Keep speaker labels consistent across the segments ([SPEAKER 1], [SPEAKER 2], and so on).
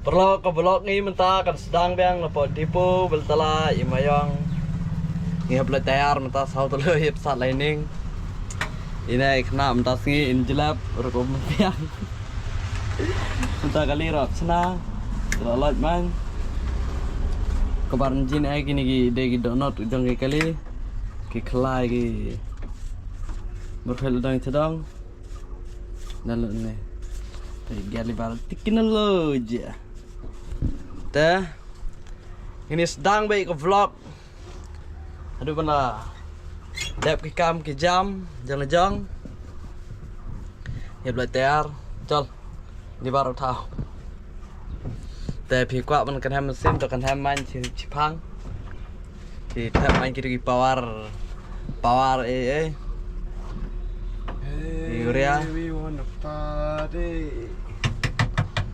[SPEAKER 1] Perlu ke blog ni mentah kan sedang biang lepo tipu beltala imayong ngi bela tayar mentah sau tu hip sat lining ini kena mentah singi injelap rekom biang mentah kali rap sena terlalu man kebaran jin ai gini gi de gi donot ujung gi kali ki khlai gi berfel dang sedang nalu ne gali bar tikin lo je. Ini sedang baik ke vlog. Aduh benar. Dep ke kam ke jam jang-jang. Ya belajar. Chol. Ni baru tahu. Tapi kuat man kan ham mesin to kan ham man cipang. Di tap man kiri power Urea.
[SPEAKER 2] We wanna party.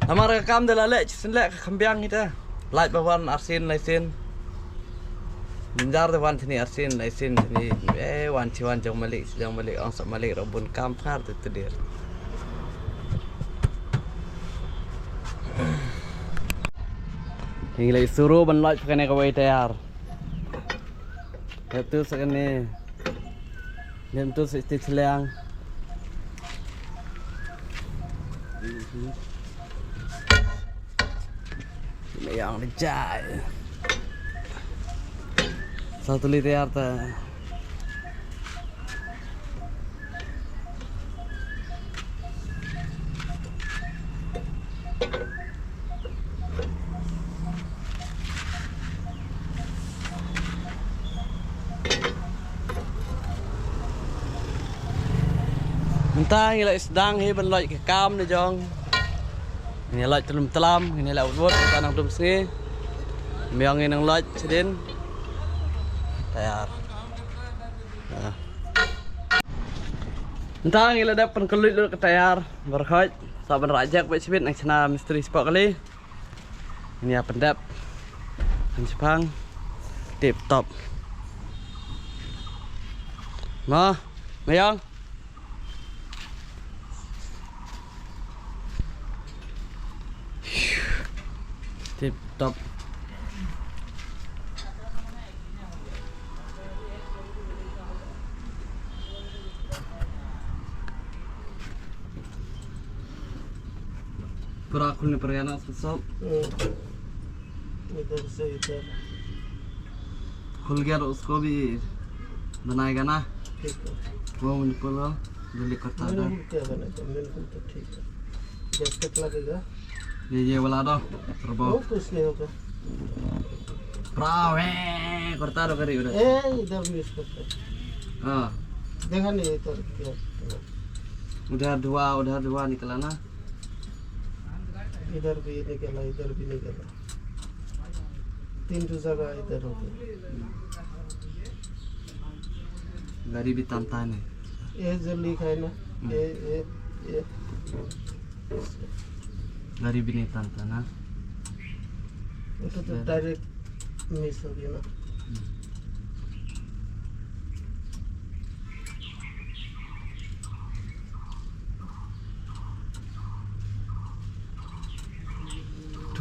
[SPEAKER 1] Amar rekam de lale senlek kambiang kita. Light bawan arsin laisin. Menjar de wan sini arsin laisin sini. Wan ciwan jong malik angsak malik robun kampar tu dia. Ini lagi suruh ban light pakai kawai tayar. Itu sekene. Nem tu siti celeang. Yang lecai. Satu liter ta. Mentah ngilai sedang hi ban loj ke kam ni jong. Ini loj telam, ini loj buat tanang tum sengi. Miang ini loj sedin. Tayar. Nah. Entah ngilai dapat keluit dulu ke tayar. Berkhoj. Saban rajak baik sebit nak cina misteri sport kali. Ini apa pendap. Jepang. Tip top. Mah, Miang. Tip top. Pura aku ni pergiana susah.
[SPEAKER 2] इधर से इधर
[SPEAKER 1] खुल गया तो उसको भी बनाएगा ना
[SPEAKER 2] ठीक है
[SPEAKER 1] वो मुझको जल्दी करता है
[SPEAKER 2] क्या बनेगा बिल्कुल तो ठीक है गैस कट लगेगा
[SPEAKER 1] ये वाला दो turbo
[SPEAKER 2] वो कुछ नहीं होगा
[SPEAKER 1] prawe करता रहो करी उधर
[SPEAKER 2] इधर भी इसको
[SPEAKER 1] हाँ
[SPEAKER 2] देखा नहीं इधर क्या
[SPEAKER 1] उधर धुआं निकला ना
[SPEAKER 2] इधर भी निकला 3 जगह इधर हो गया
[SPEAKER 1] गाड़ी भी तानता है
[SPEAKER 2] ये जो लिखा है ना ये
[SPEAKER 1] गाड़ी भी नहीं तानता ना
[SPEAKER 2] वो तो डायरेक्ट मिस हो गया ना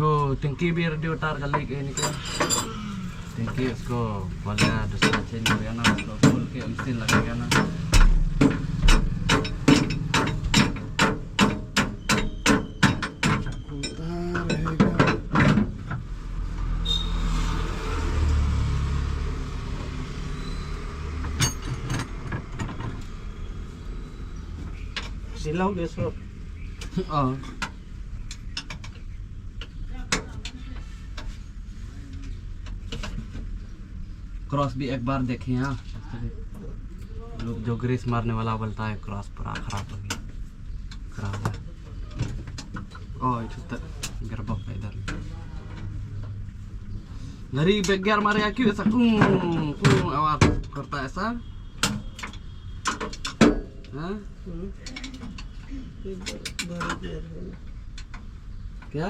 [SPEAKER 1] तो टंकी भी रेडी उतार कर ली ini kan टंकी उसको बोला दूसरा चेंज हो गया ना उसको खोल के मशीन लगेगा ना
[SPEAKER 2] सिलाओ बेसो
[SPEAKER 1] क्रॉस भी एक बार देखे हाँ लोग जो ग्रीस मारने वाला बोलता है क्रॉस पूरा खराब हो गया खराब है ओह itu gerbok इधर dari bagian Maria Q ऐसा आवाज करता है ऐसा हाँ क्या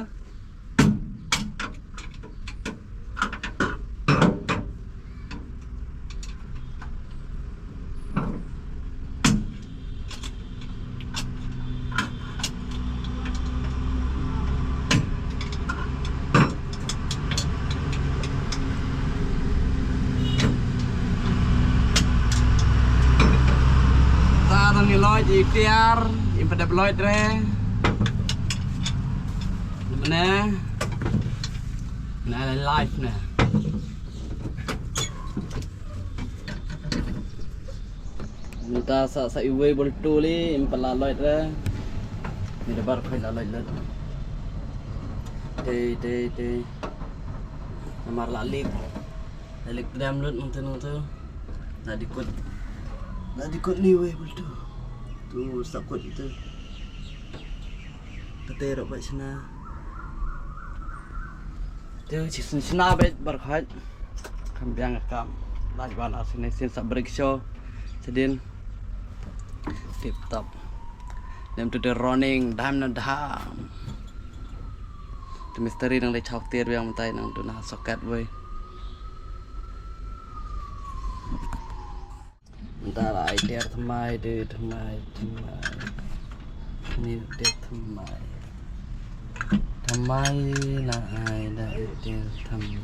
[SPEAKER 1] ikhtiar pada Lloyd re mana nah live nah minta sa iwe boltu li impala Lloyd re ni dabar khai la Lloyd te namar lalik dam lut nonton na dikut ni we boltu tu sakut itu terok baik sana tu sina bet berkhat kambiang kam lajwan asine sin sabrik show sedin tip top them to the running dam na dam tu misteri nang le chok tier yang mentai nang tu na soket we entah lah idea thmai de thmai ni de thmai na ai da idea thmai